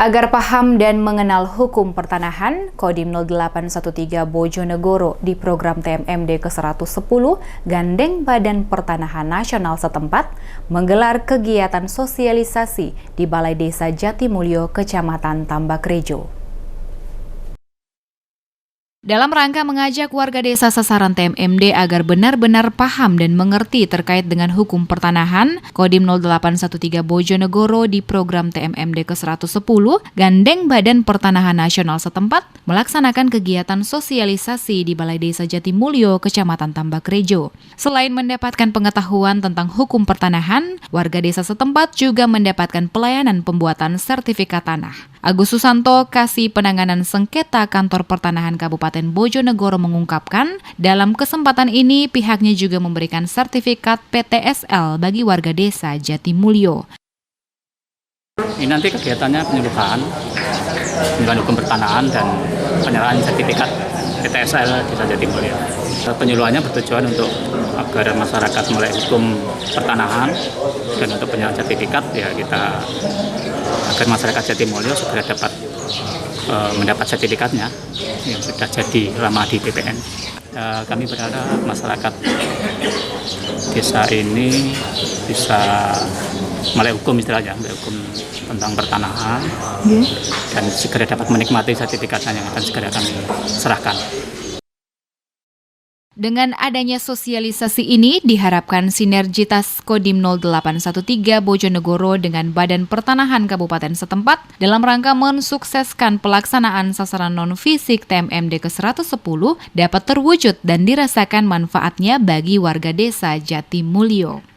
Agar paham dan mengenal hukum pertanahan, Kodim 0813 Bojonegoro di program TMMD ke-110 gandeng Badan Pertanahan Nasional setempat menggelar kegiatan sosialisasi di Balai Desa Jatimulyo, Kecamatan Tambakrejo. Dalam rangka mengajak warga desa sasaran TMMD agar benar-benar paham dan mengerti terkait dengan hukum pertanahan, Kodim 0813 Bojonegoro di program TMMD ke-110 gandeng Badan Pertanahan Nasional setempat melaksanakan kegiatan sosialisasi di Balai Desa Jatimulyo, Kecamatan Tambakrejo. Selain mendapatkan pengetahuan tentang hukum pertanahan, warga desa setempat juga mendapatkan pelayanan pembuatan sertifikat tanah. Agus Susanto, Kasih Penanganan Sengketa Kantor Pertanahan Kabupaten Bojonegoro mengungkapkan, dalam kesempatan ini pihaknya juga memberikan sertifikat PTSL bagi warga desa Jatimulyo. Ini nanti kegiatannya penyuluhan hukum pertanahan dan penyerahan sertifikat PTSL Desa Jatimulyo. Penyuluhannya bertujuan untuk agar masyarakat mulai hukum pertanahan dan untuk penyerahan sertifikat agar masyarakat Jatimulyo segera dapat mendapat sertifikatnya yang sudah jadi lama di BPN. Kami berharap masyarakat desa ini bisa melek hukum istilahnya, melek hukum tentang pertanahan dan segera dapat menikmati sertifikatnya yang akan segera kami serahkan. Dengan adanya sosialisasi ini, diharapkan sinergitas Kodim 0813 Bojonegoro dengan Badan Pertanahan Kabupaten setempat dalam rangka mensukseskan pelaksanaan sasaran non-fisik TMMD ke-110 dapat terwujud dan dirasakan manfaatnya bagi warga desa Jatimulyo.